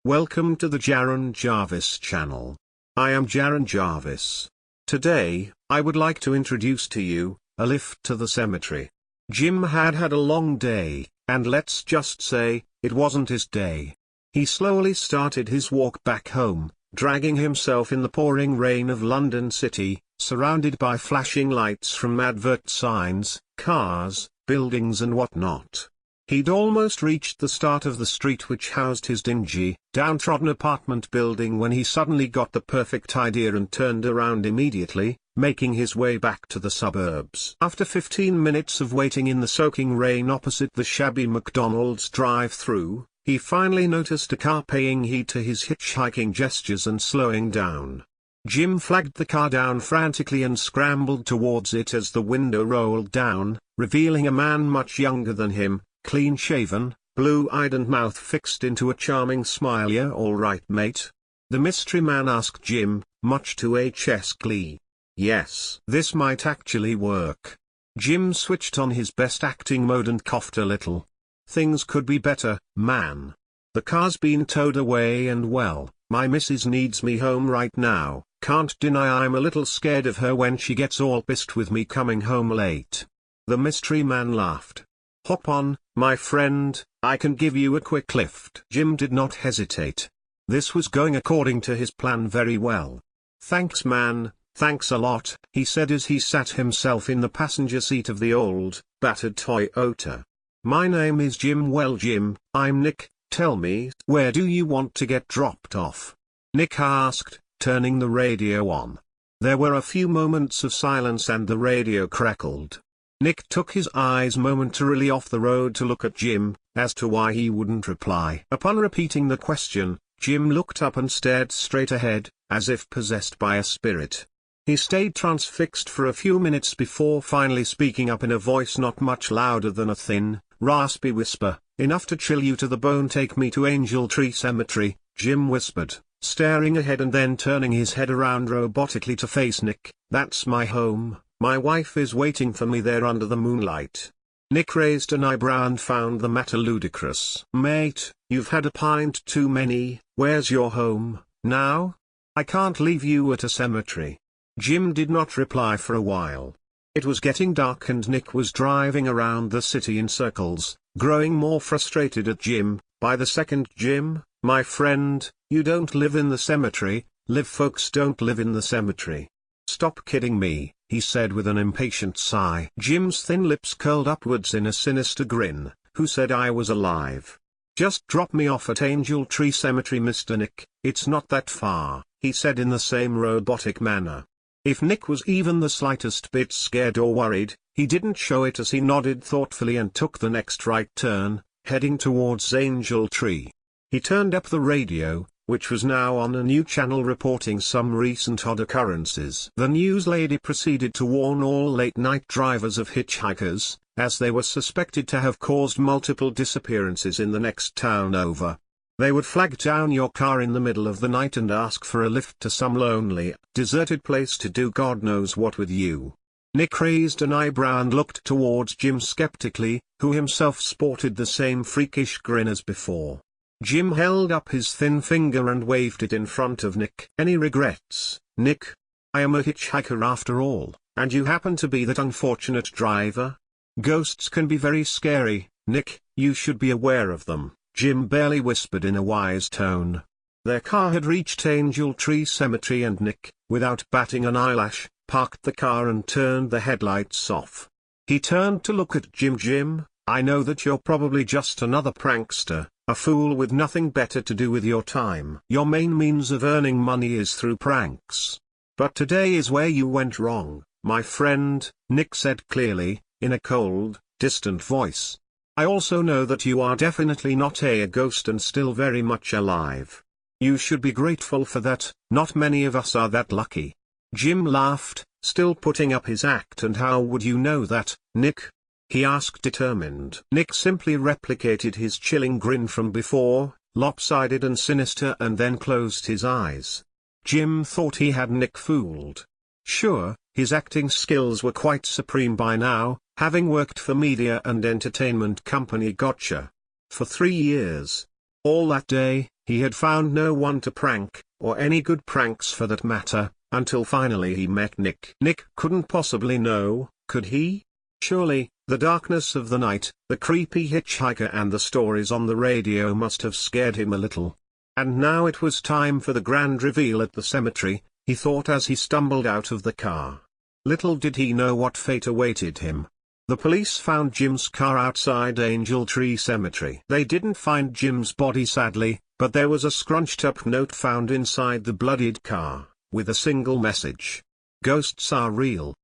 Welcome to the Jaron Jarvis channel. I am Jaron Jarvis. Today, I would like to introduce to you, a lift to the cemetery. Jim had a long day, and let's just say, it wasn't his day. He slowly started his walk back home, dragging himself in the pouring rain of London City, surrounded by flashing lights from advert signs, cars, buildings and whatnot. He'd almost reached the start of the street which housed his dingy, downtrodden apartment building when he suddenly got the perfect idea and turned around immediately, making his way back to the suburbs. After 15 minutes of waiting in the soaking rain opposite the shabby McDonald's drive-through, he finally noticed a car paying heed to his hitchhiking gestures and slowing down. Jim flagged the car down frantically and scrambled towards it as the window rolled down, revealing a man much younger than him, clean-shaven, blue-eyed and mouth fixed into a charming smile. "Yeah, all right, mate?" the mystery man asked Jim, much to H.'s glee. "Yes, this might actually work." Jim switched on his best acting mode and coughed a little. "Things could be better, man. The car's been towed away and well, my missus needs me home right now. Can't deny I'm a little scared of her when she gets all pissed with me coming home late." The mystery man laughed. "Hop on, my friend, I can give you a quick lift." Jim did not hesitate. This was going according to his plan very well. "Thanks man, thanks a lot," he said as he sat himself in the passenger seat of the old, battered Toyota. "My name is Jim. Well Jim, I'm Nick. Tell me, where do you want to get dropped off?" Nick asked, turning the radio on. There were a few moments of silence and the radio crackled. Nick took his eyes momentarily off the road to look at Jim, as to why he wouldn't reply. Upon repeating the question, Jim looked up and stared straight ahead, as if possessed by a spirit. He stayed transfixed for a few minutes before finally speaking up in a voice not much louder than a thin, raspy whisper, "Enough to chill you to the bone. Take me to Angel Tree Cemetery," Jim whispered, staring ahead and then turning his head around robotically to face Nick. "That's my home. My wife is waiting for me there under the moonlight." Nick raised an eyebrow and found the matter ludicrous. "Mate, you've had a pint too many. Where's your home, now? I can't leave you at a cemetery." Jim did not reply for a while. It was getting dark and Nick was driving around the city in circles, growing more frustrated at Jim. By the second, "Jim, my friend, you don't live in the cemetery. Live folks don't live in the cemetery. Stop kidding me," he said with an impatient sigh. Jim's thin lips curled upwards in a sinister grin. "Who said I was alive? Just drop me off at Angel Tree Cemetery, Mr. Nick. It's not that far," he said in the same robotic manner. If Nick was even the slightest bit scared or worried, he didn't show it as he nodded thoughtfully and took the next right turn, heading towards Angel Tree. He turned up the radio, which was now on a new channel reporting some recent odd occurrences. The news lady proceeded to warn all late-night drivers of hitchhikers, as they were suspected to have caused multiple disappearances in the next town over. They would flag down your car in the middle of the night and ask for a lift to some lonely, deserted place to do God knows what with you. Nick raised an eyebrow and looked towards Jim skeptically, who himself sported the same freakish grin as before. Jim held up his thin finger and waved it in front of Nick. "Any regrets, Nick? I am a hitchhiker after all, and you happen to be that unfortunate driver. Ghosts can be very scary, Nick, you should be aware of them," Jim barely whispered in a wise tone. Their car had reached Angel Tree Cemetery and Nick, without batting an eyelash, parked the car and turned the headlights off. He turned to look at Jim. "Jim, I know that you're probably just another prankster, a fool with nothing better to do with your time. Your main means of earning money is through pranks. But today is where you went wrong, my friend," Nick said clearly, in a cold, distant voice. "I also know that you are definitely not a ghost and still very much alive. You should be grateful for that. Not many of us are that lucky." Jim laughed, still putting up his act. "And how would you know that, Nick?" he asked determined. Nick simply replicated his chilling grin from before, lopsided and sinister, and then closed his eyes. Jim thought he had Nick fooled. Sure, his acting skills were quite supreme by now, having worked for media and entertainment company Gotcha for 3 years. All that day, he had found no one to prank, or any good pranks for that matter, until finally he met Nick. Nick couldn't possibly know, could he? Surely, the darkness of the night, the creepy hitchhiker and the stories on the radio must have scared him a little. And now it was time for the grand reveal at the cemetery, he thought as he stumbled out of the car. Little did he know what fate awaited him. The police found Jim's car outside Angel Tree Cemetery. They didn't find Jim's body sadly, but there was a scrunched-up note found inside the bloodied car, with a single message. Ghosts are real.